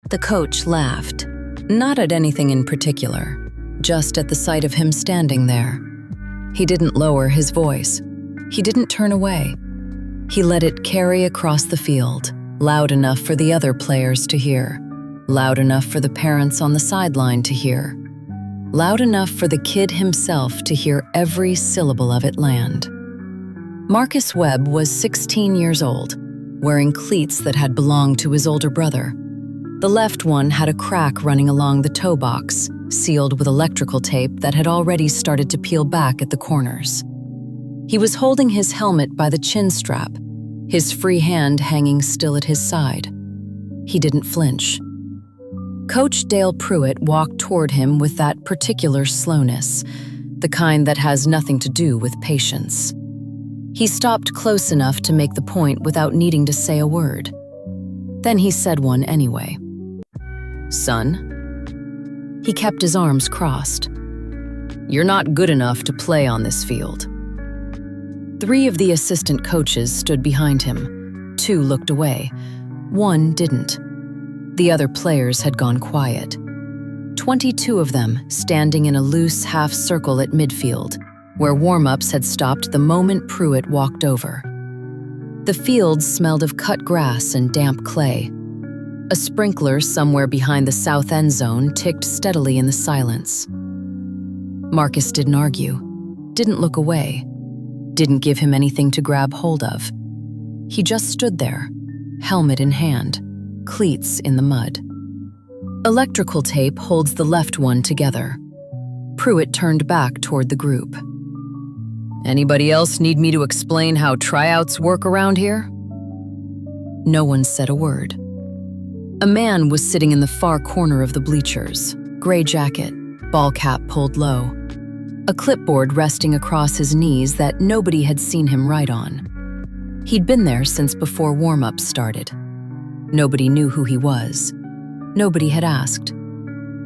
The coach laughed, not at anything in particular, just at the sight of him standing there. He didn't lower his voice. He didn't turn away. He let it carry across the field, loud enough for the other players to hear, loud enough for the parents on the sideline to hear, loud enough for the kid himself to hear every syllable of it land. Marcus Webb was 16 years old, wearing cleats that had belonged to his older brother. The left one had a crack running along the toe box, sealed with electrical tape that had already started to peel back at the corners. He was holding his helmet by the chin strap, his free hand hanging still at his side. He didn't flinch. Coach Dale Pruitt walked toward him with that particular slowness, the kind that has nothing to do with patience. He stopped close enough to make the point without needing to say a word. Then he said one anyway. "Son?" He kept his arms crossed. "You're not good enough to play on this field." 3 of the assistant coaches stood behind him. 2 looked away. 1 didn't. The other players had gone quiet. 22 of them standing in a loose half circle at midfield, where warm-ups had stopped the moment Pruitt walked over. The field smelled of cut grass and damp clay. A sprinkler somewhere behind the south end zone ticked steadily in the silence. Marcus didn't argue, didn't look away, didn't give him anything to grab hold of. He just stood there, helmet in hand, cleats in the mud. Electrical tape holds the left one together. Pruitt turned back toward the group. "Anybody else need me to explain how tryouts work around here?" No one said a word. A man was sitting in the far corner of the bleachers, gray jacket, ball cap pulled low, a clipboard resting across his knees that nobody had seen him write on. He'd been there since before warm-ups started. Nobody knew who he was. Nobody had asked.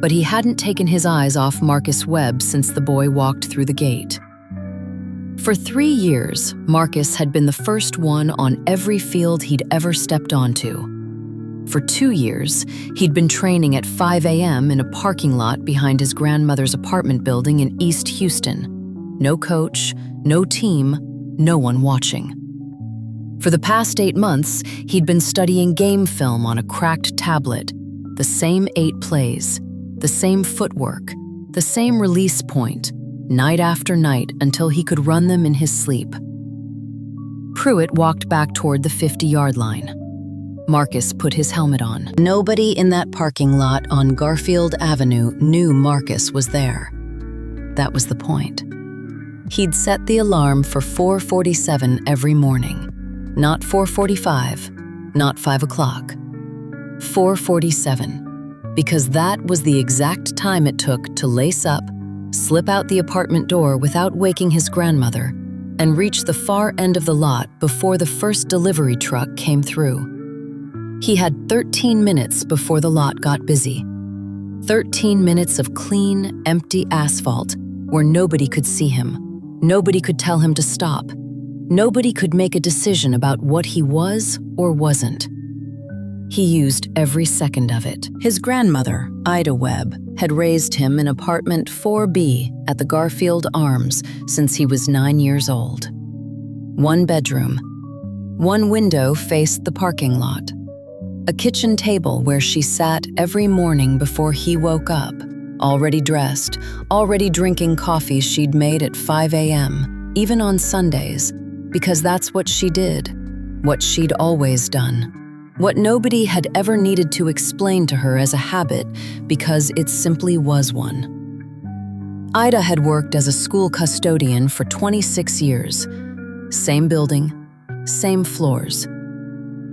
But he hadn't taken his eyes off Marcus Webb since the boy walked through the gate. For 3 years, Marcus had been the first one on every field he'd ever stepped onto. For 2 years, he'd been training at 5 a.m. in a parking lot behind his grandmother's apartment building in East Houston. No coach, no team, no one watching. For the past 8 months, he'd been studying game film on a cracked tablet, the same 8 plays, the same footwork, the same release point, night after night until he could run them in his sleep. Pruitt walked back toward the 50-yard line. Marcus put his helmet on. Nobody in that parking lot on Garfield Avenue knew Marcus was there. That was the point. He'd set the alarm for 4:47 every morning. Not 4:45, not 5 o'clock. 4:47, because that was the exact time it took to lace up, slip out the apartment door without waking his grandmother, and reach the far end of the lot before the first delivery truck came through. He had 13 minutes before the lot got busy. 13 minutes of clean, empty asphalt where nobody could see him, nobody could tell him to stop, nobody could make a decision about what he was or wasn't. He used every second of it. His grandmother, Ida Webb, had raised him in apartment 4B at the Garfield Arms since he was 9 years old. 1 bedroom. 1 window faced the parking lot. A kitchen table where she sat every morning before he woke up, already dressed, already drinking coffee she'd made at 5 a.m., even on Sundays, because that's what she did, what she'd always done, what nobody had ever needed to explain to her as a habit because it simply was one. Ida had worked as a school custodian for 26 years. Same building, same floors.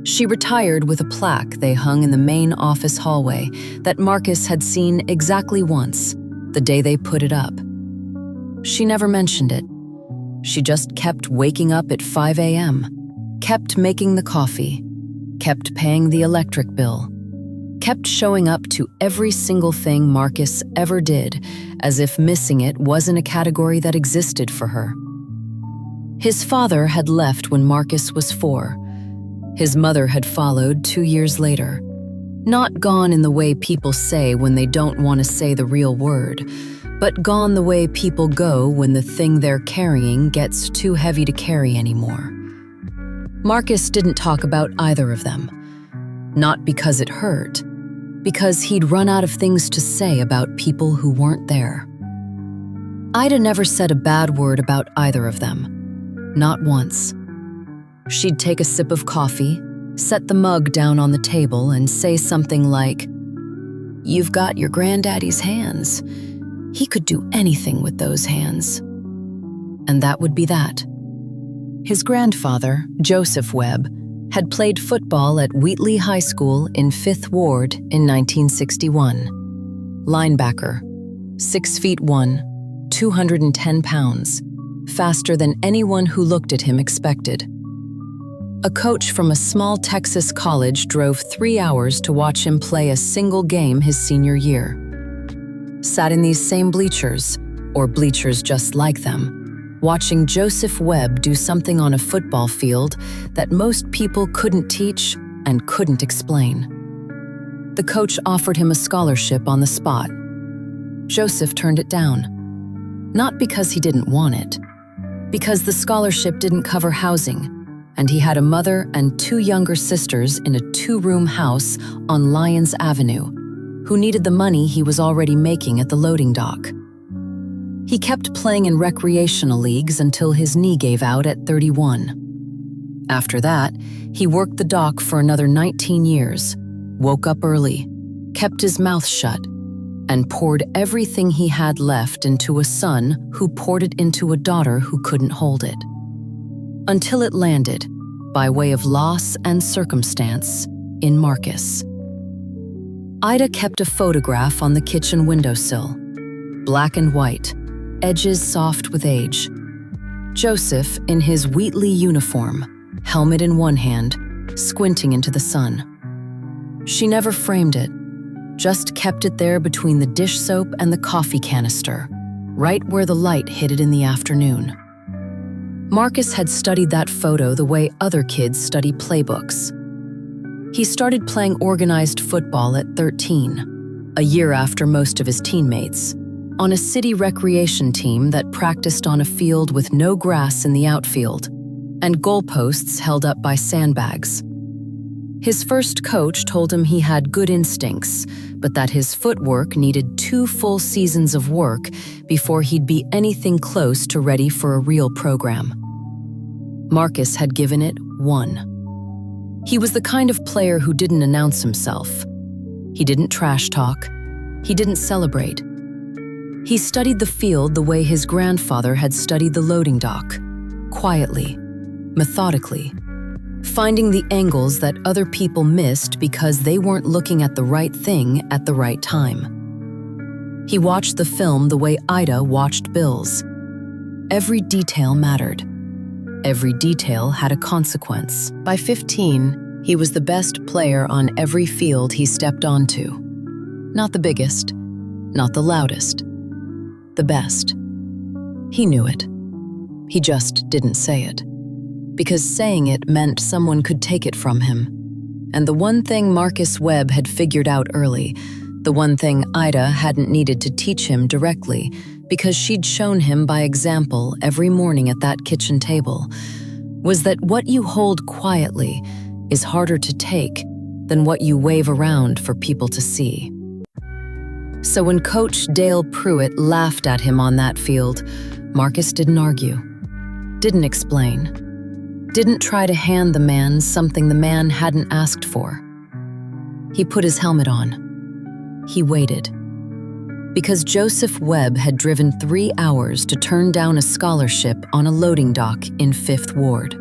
She retired with a plaque they hung in the main office hallway that Marcus had seen exactly once, the day they put it up. She never mentioned it. She just kept waking up at 5 a.m., kept making the coffee, kept paying the electric bill, kept showing up to every single thing Marcus ever did, as if missing it wasn't a category that existed for her. His father had left when Marcus was 4. His mother had followed 2 years later. Not gone in the way people say when they don't want to say the real word, but gone the way people go when the thing they're carrying gets too heavy to carry anymore. Marcus didn't talk about either of them. Not because it hurt, because he'd run out of things to say about people who weren't there. Ida never said a bad word about either of them. Not once. She'd take a sip of coffee, set the mug down on the table, and say something like, "You've got your granddaddy's hands. He could do anything with those hands." And that would be that. His grandfather, Joseph Webb, had played football at Wheatley High School in 5th Ward in 1961. Linebacker, 6'1", 210 pounds, faster than anyone who looked at him expected. A coach from a small Texas college drove 3 hours to watch him play a single game his senior year. Sat in these same bleachers, or bleachers just like them, watching Joseph Webb do something on a football field that most people couldn't teach and couldn't explain. The coach offered him a scholarship on the spot. Joseph turned it down. Not because he didn't want it, because the scholarship didn't cover housing, and he had a mother and 2 younger sisters in a 2-room house on Lyons Avenue, who needed the money he was already making at the loading dock. He kept playing in recreational leagues until his knee gave out at 31. After that, he worked the dock for another 19 years, woke up early, kept his mouth shut, and poured everything he had left into a son who poured it into a daughter who couldn't hold it. Until it landed, by way of loss and circumstance, in Marcus. Ida kept a photograph on the kitchen windowsill, black and white, edges soft with age. Joseph in his Wheatley uniform, helmet in one hand, squinting into the sun. She never framed it, just kept it there between the dish soap and the coffee canister, right where the light hit it in the afternoon. Marcus had studied that photo the way other kids study playbooks. He started playing organized football at 13, a year after most of his teammates, on a city recreation team that practiced on a field with no grass in the outfield and goalposts held up by sandbags. His first coach told him he had good instincts, but that his footwork needed 2 full seasons of work before he'd be anything close to ready for a real program. Marcus had given it 1. He was the kind of player who didn't announce himself. He didn't trash talk. He didn't celebrate. He studied the field the way his grandfather had studied the loading dock, quietly, methodically, finding the angles that other people missed because they weren't looking at the right thing at the right time. He watched the film the way Ida watched Bill's. Every detail mattered. Every detail had a consequence. By 15, he was the best player on every field he stepped onto. Not the biggest, not the loudest, the best. He knew it. He just didn't say it, because saying it meant someone could take it from him. And the one thing Marcus Webb had figured out early, the one thing Ida hadn't needed to teach him directly, because she'd shown him by example every morning at that kitchen table, was that what you hold quietly is harder to take than what you wave around for people to see. So when Coach Dale Pruitt laughed at him on that field, Marcus didn't argue, didn't explain, didn't try to hand the man something the man hadn't asked for. He put his helmet on. He waited. Because Joseph Webb had driven 3 hours to turn down a scholarship on a loading dock in 5th Ward.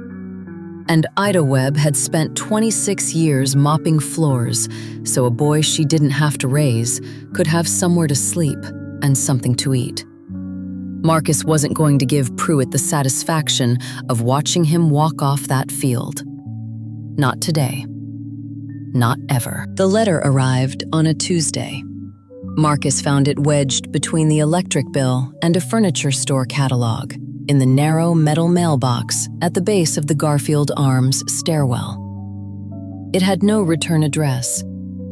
And Ida Webb had spent 26 years mopping floors so a boy she didn't have to raise could have somewhere to sleep and something to eat. Marcus wasn't going to give Pruitt the satisfaction of watching him walk off that field. Not today. Not ever. The letter arrived on a Tuesday. Marcus found it wedged between the electric bill and a furniture store catalog in the narrow metal mailbox at the base of the Garfield Arms stairwell. It had no return address,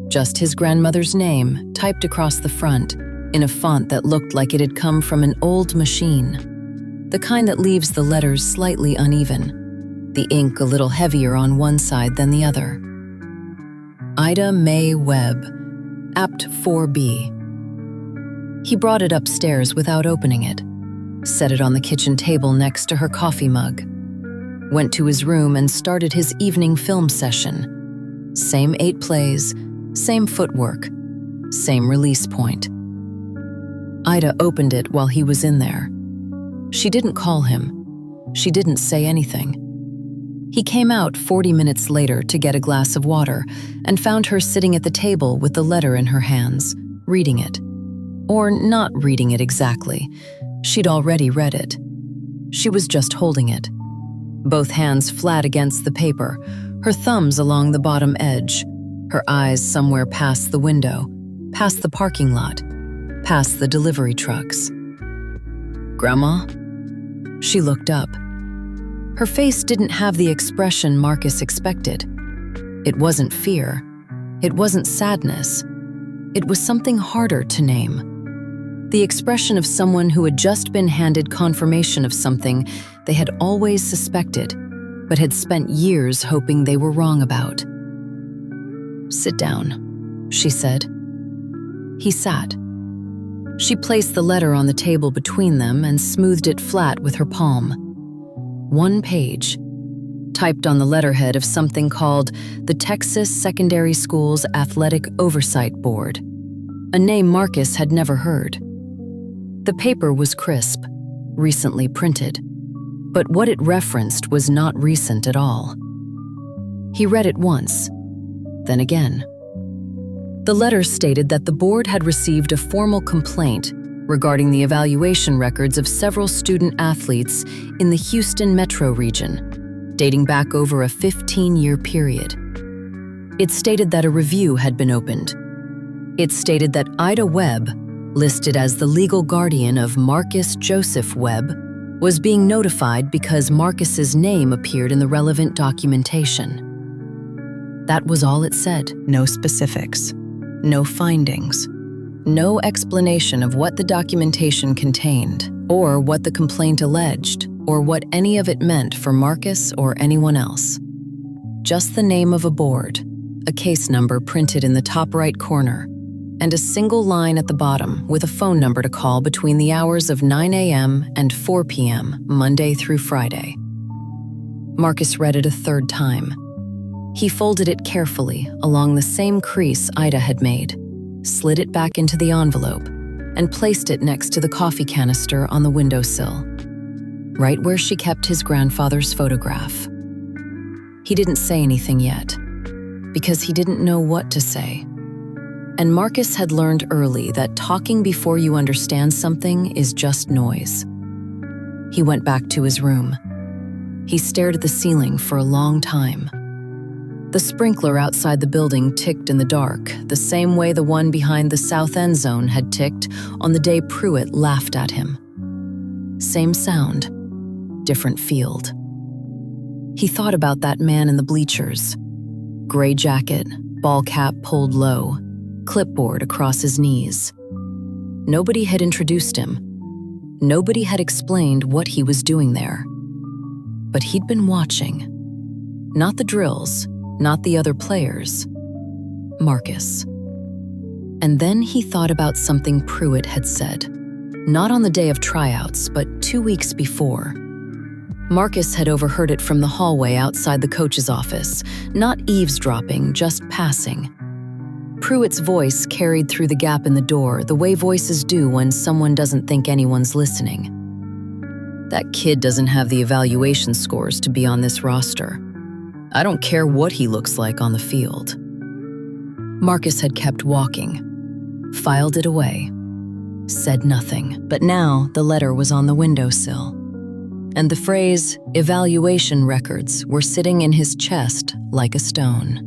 Just his grandmother's name, typed across the front, in a font that looked like it had come from an old machine. The kind that leaves the letters slightly uneven, the ink a little heavier on one side than the other. Ida Mae Webb, Apt 4B. He brought it upstairs without opening it, set it on the kitchen table next to her coffee mug, went to his room and started his evening film session. Same 8 plays, same footwork, same release point. Ida opened it while he was in there. She didn't call him. She didn't say anything. He came out 40 minutes later to get a glass of water and found her sitting at the table with the letter in her hands, reading it. Or not reading it exactly. She'd already read it. She was just holding it. Both hands flat against the paper, her thumbs along the bottom edge, her eyes somewhere past the window, past the parking lot, past the delivery trucks. "Grandma?" She looked up. Her face didn't have the expression Marcus expected. It wasn't fear. It wasn't sadness. It was something harder to name. The expression of someone who had just been handed confirmation of something they had always suspected, but had spent years hoping they were wrong about. "Sit down," she said. He sat. She placed the letter on the table between them and smoothed it flat with her palm. 1 page, typed on the letterhead of something called the Texas Secondary Schools Athletic Oversight Board, a name Marcus had never heard. The paper was crisp, recently printed, but what it referenced was not recent at all. He read it once, then again. The letter stated that the board had received a formal complaint regarding the evaluation records of several student athletes in the Houston metro region, dating back over a 15-year period. It stated that a review had been opened. It stated that Ida Webb, listed as the legal guardian of Marcus Joseph Webb, was being notified because Marcus's name appeared in the relevant documentation. That was all it said. No specifics, no findings, no explanation of what the documentation contained, or what the complaint alleged, or what any of it meant for Marcus or anyone else. Just the name of a board, a case number printed in the top right corner, and a single line at the bottom with a phone number to call between the hours of 9 a.m. and 4 p.m., Monday through Friday. Marcus read it a 3rd time. He folded it carefully along the same crease Ida had made, slid it back into the envelope, and placed it next to the coffee canister on the windowsill, right where she kept his grandfather's photograph. He didn't say anything yet, because he didn't know what to say. And Marcus had learned early that talking before you understand something is just noise. He went back to his room. He stared at the ceiling for a long time. The sprinkler outside the building ticked in the dark, the same way the one behind the south end zone had ticked on the day Pruitt laughed at him. Same sound, different field. He thought about that man in the bleachers. Gray jacket, ball cap pulled low, clipboard across his knees. Nobody had introduced him. Nobody had explained what he was doing there. But he'd been watching. Not the drills, not the other players. Marcus. And then he thought about something Pruitt had said. Not on the day of tryouts, but 2 weeks before. Marcus had overheard it from the hallway outside the coach's office, not eavesdropping, just passing. Pruitt's voice carried through the gap in the door the way voices do when someone doesn't think anyone's listening. "That kid doesn't have the evaluation scores to be on this roster. I don't care what he looks like on the field." Marcus had kept walking, filed it away, said nothing, but now the letter was on the windowsill, and the phrase, "evaluation records," were sitting in his chest like a stone.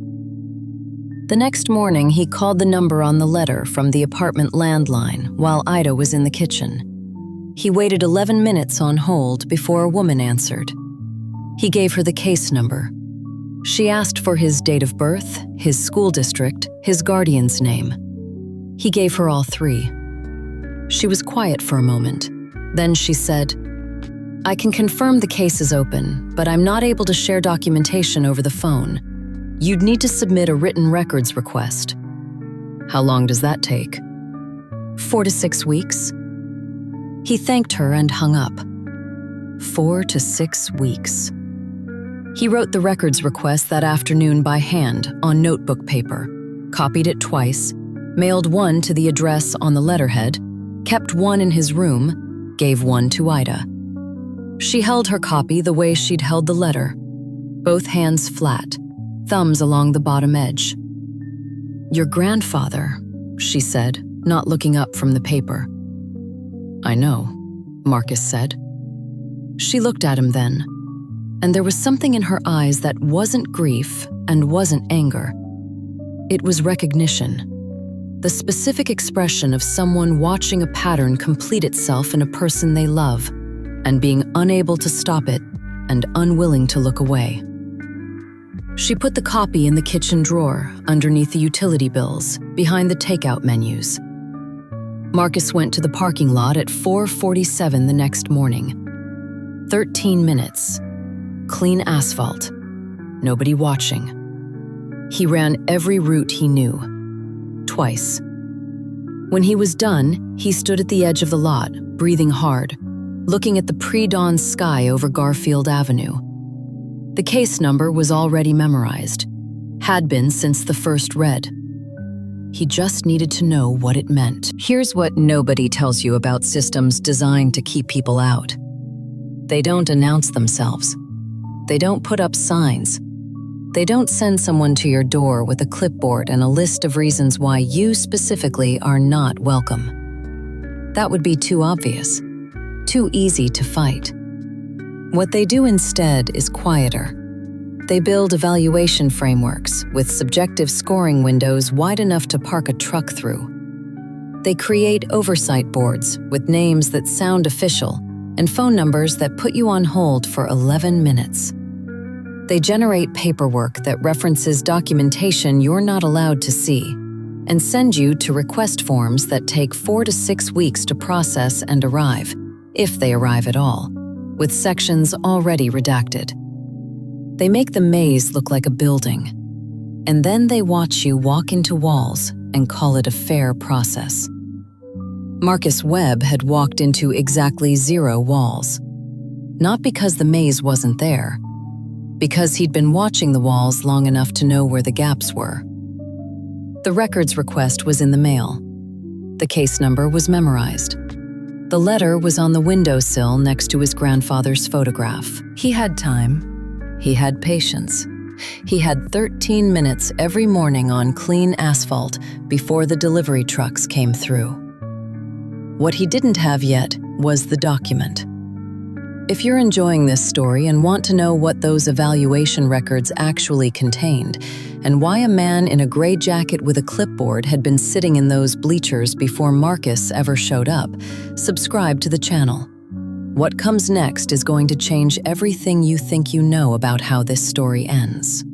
The next morning, he called the number on the letter from the apartment landline while Ida was in the kitchen. He waited 11 minutes on hold before a woman answered. He gave her the case number. She asked for his date of birth, his school district, his guardian's name. He gave her all three. She was quiet for a moment. Then she said, "I can confirm the case is open, but I'm not able to share documentation over the phone. You'd need to submit a written records request." "How long does that take?" 4 to 6 weeks. He thanked her and hung up. 4 to 6 weeks. He wrote the records request that afternoon by hand on notebook paper, copied it twice, mailed one to the address on the letterhead, kept one in his room, gave one to Ida. She held her copy the way she'd held the letter, both hands flat, thumbs along the bottom edge. "Your grandfather," she said, not looking up from the paper. "I know," Marcus said. She looked at him then, and there was something in her eyes that wasn't grief and wasn't anger. It was recognition, the specific expression of someone watching a pattern complete itself in a person they love, and being unable to stop it and unwilling to look away. She put the copy in the kitchen drawer, underneath the utility bills, behind the takeout menus. Marcus went to the parking lot at 4:47 the next morning. 13 minutes. Clean asphalt. Nobody watching. He ran every route he knew. Twice. When he was done, he stood at the edge of the lot, breathing hard, looking at the pre-dawn sky over Garfield Avenue. The case number was already memorized, had been since the first read. He just needed to know what it meant. Here's what nobody tells you about systems designed to keep people out. They don't announce themselves. They don't put up signs. They don't send someone to your door with a clipboard and a list of reasons why you specifically are not welcome. That would be too obvious, too easy to fight. What they do instead is quieter. They build evaluation frameworks with subjective scoring windows wide enough to park a truck through. They create oversight boards with names that sound official and phone numbers that put you on hold for 11 minutes. They generate paperwork that references documentation you're not allowed to see and send you to request forms that take 4 to 6 weeks to process and arrive, if they arrive at all, with sections already redacted. They make the maze look like a building, and then they watch you walk into walls and call it a fair process. Marcus Webb had walked into exactly 0 walls, not because the maze wasn't there, because he'd been watching the walls long enough to know where the gaps were. The records request was in the mail. The case number was memorized. The letter was on the windowsill next to his grandfather's photograph. He had time. He had patience. He had 13 minutes every morning on clean asphalt before the delivery trucks came through. What he didn't have yet was the document. If you're enjoying this story and want to know what those evaluation records actually contained, and why a man in a gray jacket with a clipboard had been sitting in those bleachers before Marcus ever showed up, subscribe to the channel. What comes next is going to change everything you think you know about how this story ends.